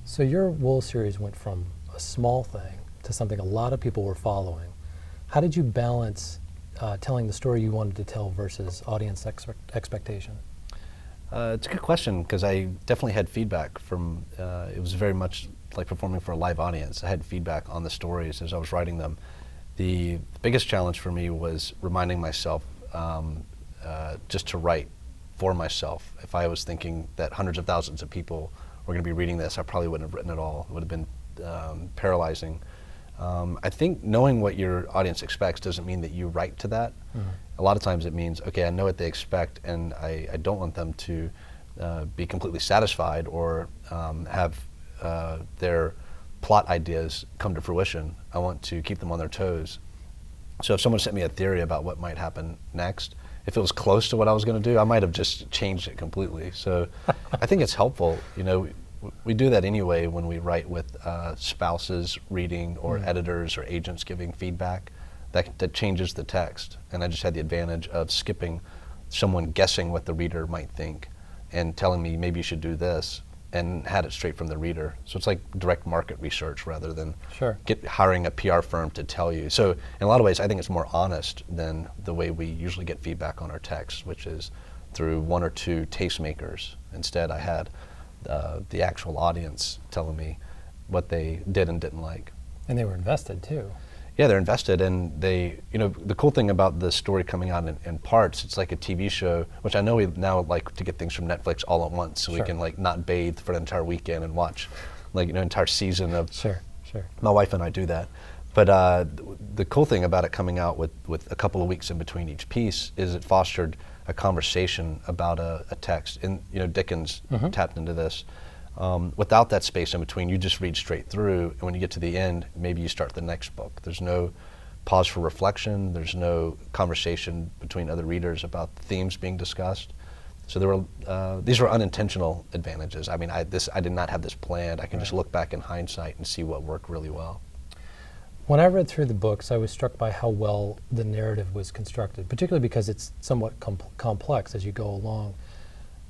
So your Wool series went from a small thing to something a lot of people were following. How did you balance telling the story you wanted to tell versus audience expectation? It's a good question, because I definitely had feedback from, it was very much like performing for a live audience. I had feedback on the stories as I was writing them. The biggest challenge for me was reminding myself just to write for myself. If I was thinking that hundreds of thousands of people were going to be reading this, I probably wouldn't have written it all. It would have been paralyzing. I think knowing what your audience expects doesn't mean that you write to that. Mm-hmm. A lot of times it means, okay, I know what they expect, and I don't want them to be completely satisfied or have their plot ideas come to fruition. I want to keep them on their toes. So if someone sent me a theory about what might happen next, if it was close to what I was going to do, I might have just changed it completely. So I think it's helpful. You know, we do that anyway when we write with spouses reading, or editors or agents giving feedback. That changes the text. And I just had the advantage of skipping someone guessing what the reader might think and telling me, maybe you should do this, and had it straight from the reader. So it's like direct market research rather than hiring a PR firm to tell you. So in a lot of ways, I think it's more honest than the way we usually get feedback on our text, which is through one or two tastemakers. Instead, I had the actual audience telling me what they did and didn't like. And they were invested too. Yeah, they're invested, and they, you know, the cool thing about the story coming out in parts, it's like a TV show, which I know we now like to get things from Netflix all at once, so we can like not bathe for an entire weekend and watch like, you know, entire season of. Sure. My wife and I do that. But the cool thing about it coming out with a couple of weeks in between each piece is it fostered a conversation about a text. And, you know, Dickens tapped into this. Without that space in between, you just read straight through, and when you get to the end, maybe you start the next book. There's no pause for reflection. There's no conversation between other readers about themes being discussed. So there were these were unintentional advantages. I mean, I did not have this planned. I can just look back in hindsight and see what worked really well. When I read through the books, I was struck by how well the narrative was constructed, particularly because it's somewhat complex as you go along.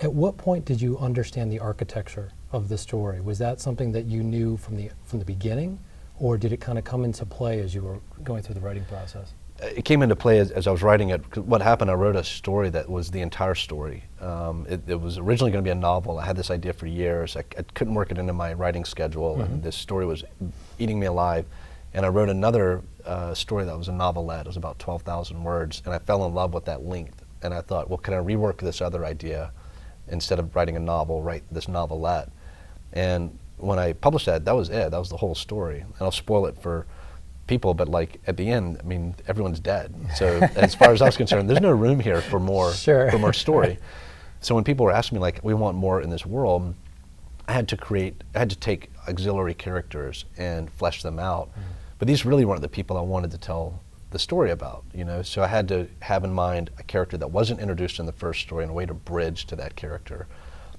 At what point did you understand the architecture of the story? Was that something that you knew from the beginning, or did it kind of come into play as you were going through the writing process? It came into play as I was writing it. What happened, I wrote a story that was the entire story. It was originally going to be a novel. I had this idea for years. I couldn't work it into my writing schedule, and this story was eating me alive. And I wrote another story that was a novelette. It was about 12,000 words, and I fell in love with that length. And I thought, well, can I rework this other idea? Instead of writing a novel, write this novelette. And when I published that, that was it. That was the whole story. And I'll spoil it for people, but like at the end, I mean, everyone's dead. So as far as I was concerned, there's no room here for more story. So when people were asking me, like, we want more in this world, I had to take auxiliary characters and flesh them out. But these really weren't the people I wanted to tell the story about, you know. So I had to have in mind a character that wasn't introduced in the first story and a way to bridge to that character.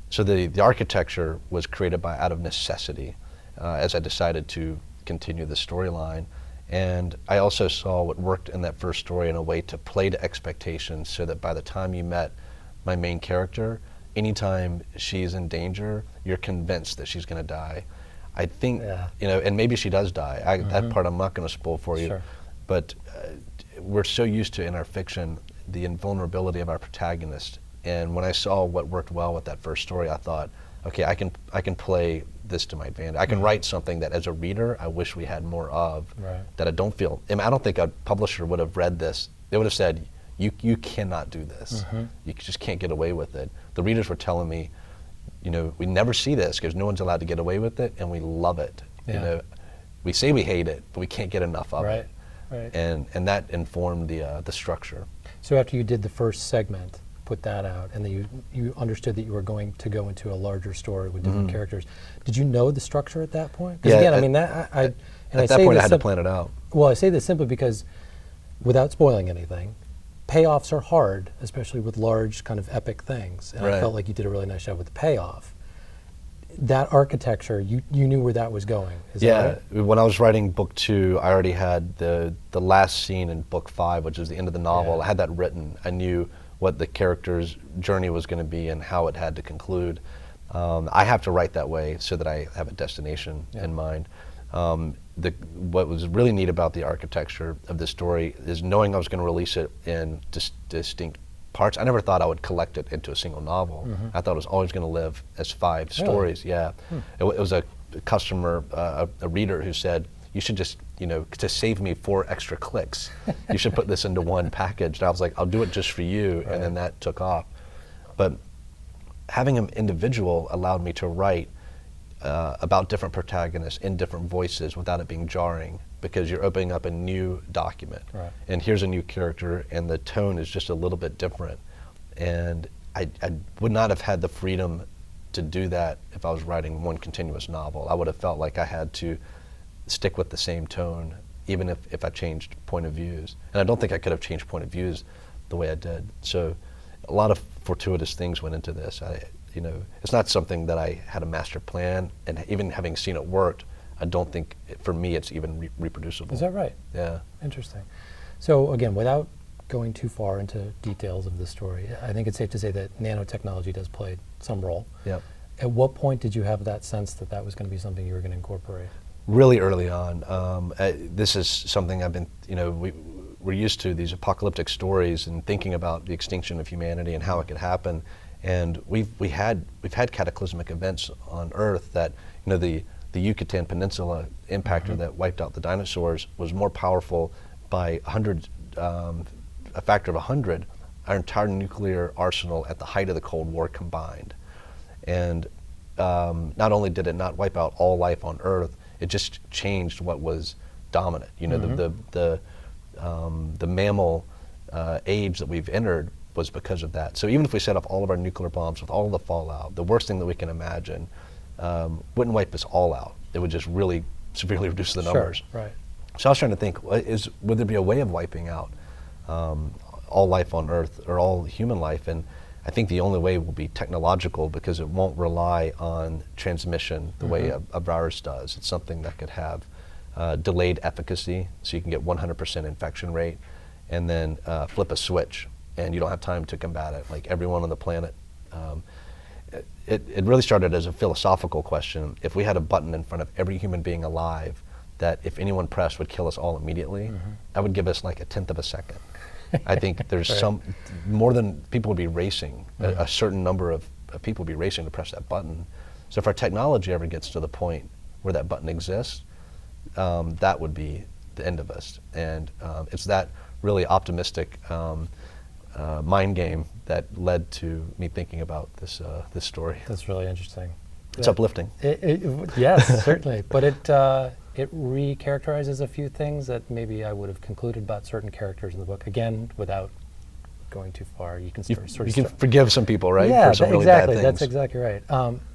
So the architecture was created out of necessity as I decided to continue the storyline. And I also saw what worked in that first story in a way to play to expectations, so that by the time you met my main character, anytime she's in danger, you're convinced that she's going to die. I think, you know, and maybe she does die. That part I'm not going to spoil for you. But we're so used to, in our fiction, the invulnerability of our protagonist. And when I saw what worked well with that first story, I thought, okay, I can play this to my advantage. I can write something that, as a reader, I wish we had more of. That I don't feel. I mean, I don't think a publisher would have read this. They would have said, you cannot do this. You just can't get away with it. The readers were telling me, you know, we never see this because no one's allowed to get away with it, and we love it. You know, we say we hate it, but we can't get enough of it. And that informed the structure. So after you did the first segment, put that out, and then you understood that you were going to go into a larger story with different characters. Did you know the structure at that point? Because again, I mean, at that point I had to plan it out. Well, I say this simply because, without spoiling anything, payoffs are hard, especially with large kind of epic things. And I felt like you did a really nice job with the payoff. That architecture, you knew where that was going. Is that right? When I was writing book 2, I already had the last scene in book 5, which is the end of the novel. I had that written. I knew what the character's journey was going to be and how it had to conclude. I have to write that way so that I have a destination in mind. What was really neat about the architecture of this story is knowing I was going to release it in distinct parts. I never thought I would collect it into a single novel. I thought it was always going to live as 5 stories. Yeah, it was a customer, a reader who said, "You should just, to save me 4 extra clicks, you should put this into one package." And I was like, "I'll do it just for you," and then that took off. But having them individual allowed me to write about different protagonists in different voices without it being jarring, because you're opening up a new document. Right. And here's a new character, and the tone is just a little bit different. And I would not have had the freedom to do that if I was writing one continuous novel. I would have felt like I had to stick with the same tone, even if I changed point of views. And I don't think I could have changed point of views the way I did. So a lot of fortuitous things went into this. It's not something that I had a master plan, and even having seen it worked, I don't think, for me, it's even reproducible. Is that right? Yeah. Interesting. So again, without going too far into details of the story, I think it's safe to say that nanotechnology does play some role. Yep. At what point did you have that sense that that was going to be something you were going to incorporate? Really early on. This is something I've been, we're used to these apocalyptic stories and thinking about the extinction of humanity and how it could happen. And we've had cataclysmic events on Earth that, the Yucatan Peninsula impactor that wiped out the dinosaurs was more powerful by a factor of 100, our entire nuclear arsenal at the height of the Cold War combined. And not only did it not wipe out all life on Earth, it just changed what was dominant. The mammal age that we've entered was because of that. So even if we set off all of our nuclear bombs with all of the fallout, the worst thing that we can imagine, wouldn't wipe us all out. It would just really severely reduce the numbers. Sure, right. So I was trying to think, would there be a way of wiping out all life on Earth, or all human life? And I think the only way will be technological, because it won't rely on transmission the way a virus does. It's something that could have delayed efficacy, so you can get 100% infection rate, and then flip a switch, and you don't have time to combat it, like everyone on the planet. It really started as a philosophical question. If we had a button in front of every human being alive that if anyone pressed would kill us all immediately, that would give us like 1/10 of a second. I think there's more than people would be racing, a certain number of people would be racing to press that button. So if our technology ever gets to the point where that button exists, that would be the end of us. And it's that really optimistic mind game that led to me thinking about this story. That's really interesting. It's uplifting. Yes, certainly. But it recharacterizes a few things that maybe I would have concluded about certain characters in the book. Again, without going too far, you can forgive some people, right? Yeah, for some really exactly. bad things. That's exactly right.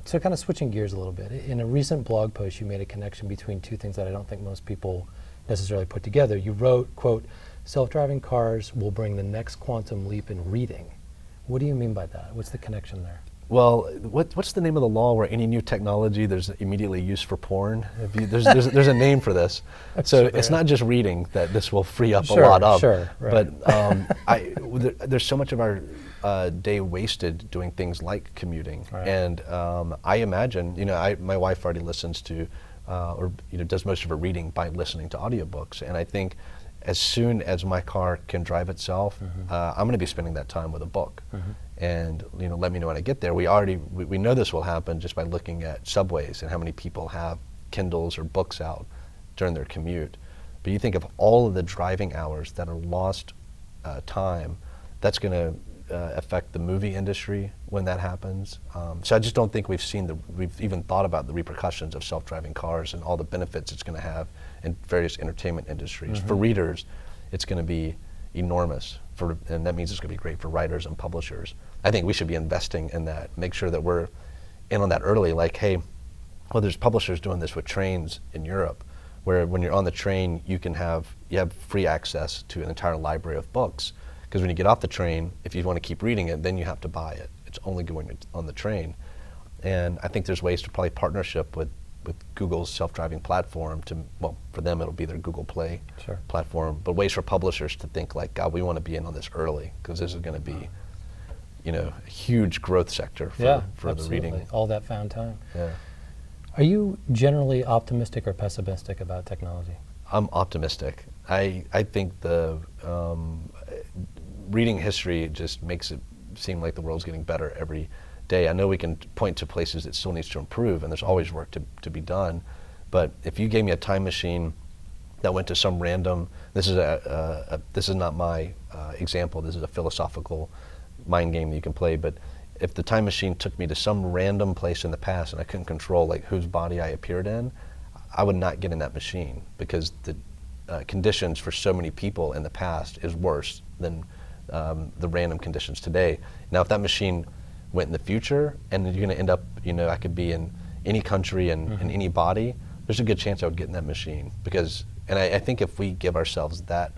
So kind of switching gears a little bit. In a recent blog post, you made a connection between two things that I don't think most people necessarily put together. You wrote, quote, "Self-driving cars will bring the next quantum leap in reading." What do you mean by that? What's the connection there? Well, what's the name of the law where any new technology there's immediately use for porn? There's a name for this. So it's not just reading that this will free up a lot of. Sure, right. But there's so much of our day wasted doing things like commuting, right. And I imagine, my wife already listens to, or does most of her reading by listening to audiobooks, and I think as soon as my car can drive itself, I'm going to be spending that time with a book. And let me know when I get there. We know this will happen just by looking at subways and how many people have Kindles or books out during their commute. But you think of all of the driving hours that are lost time, that's going to affect the movie industry when that happens. So I just don't think we've even thought about the repercussions of self-driving cars and all the benefits it's going to have in various entertainment industries. For readers, it's going to be enormous, and that means it's going to be great for writers and publishers. I think we should be investing in that, make sure that we're in on that early, like, hey, well, there's publishers doing this with trains in Europe, where when you're on the train, you have free access to an entire library of books, because when you get off the train, if you want to keep reading it, then you have to buy it. It's only going on the train. And I think there's ways to probably partnership with Google's self-driving platform for them it'll be their Google Play platform, but ways for publishers to think like, God, we want to be in on this early, because this is going to be a huge growth sector for, Yeah, for the absolutely. reading. All that found time. Yeah. Are you generally optimistic or pessimistic about technology? I'm optimistic. I think the reading history just makes it seem like the world's getting better every day. I know we can point to places that still needs to improve, and there's always work to be done. But if you gave me a time machine that went to some random, this is not my example. This is a philosophical mind game that you can play. But if the time machine took me to some random place in the past and I couldn't control like whose body I appeared in, I would not get in that machine, because the conditions for so many people in the past is worse than the random conditions today. Now, if that machine went in the future and you're going to end up, I could be in any country and in any body, there's a good chance I would get in that machine. And I think if we give ourselves that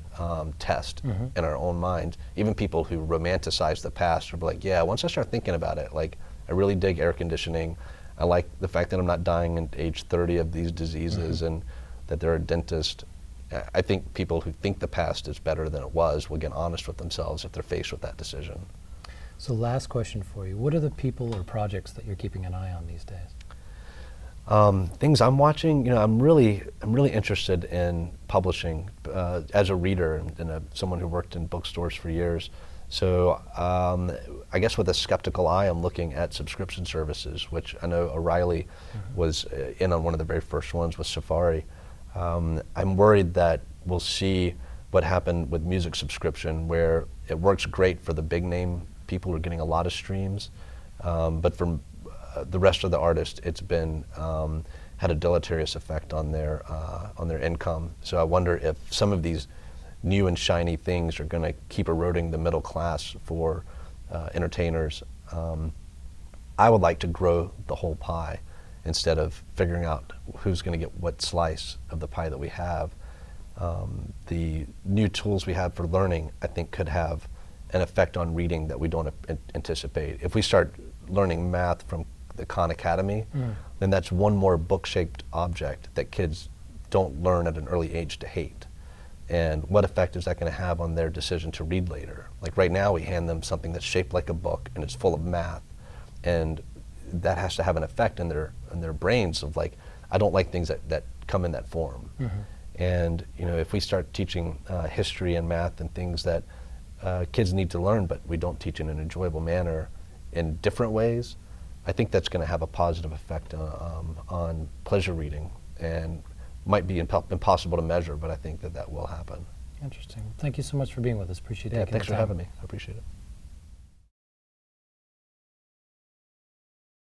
test in our own minds, even people who romanticize the past are like, yeah, once I start thinking about it, like, I really dig air conditioning. I like the fact that I'm not dying at age 30 of these diseases and that they're a dentist. I think people who think the past is better than it was will get honest with themselves if they're faced with that decision. So last question for you. What are the people or projects that you're keeping an eye on these days? Things I'm watching, I'm really interested in publishing as a reader and someone who worked in bookstores for years. So I guess with a skeptical eye, I'm looking at subscription services, which I know O'Reilly was in on one of the very first ones with Safari. I'm worried that we'll see what happened with music subscription, where it works great for the big name people who are getting a lot of streams, but for the rest of the artists, it's been had a deleterious effect on their income. So I wonder if some of these new and shiny things are going to keep eroding the middle class for entertainers. I would like to grow the whole pie instead of figuring out who's going to get what slice of the pie that we have. The new tools we have for learning, I think, could have an effect on reading that we don't anticipate. If we start learning math from the Khan Academy, then that's one more book-shaped object that kids don't learn at an early age to hate. And what effect is that going to have on their decision to read later? Like right now, we hand them something that's shaped like a book and it's full of math, and that has to have an effect in their brains of like, I don't like things that come in that form. And if we start teaching history and math and things that kids need to learn, but we don't teach in an enjoyable manner in different ways, I think that's going to have a positive effect on pleasure reading, and might be impossible to measure, but I think that will happen. Interesting. Thank you so much for being with us. Appreciate it. Yeah, thanks for having me. I appreciate it.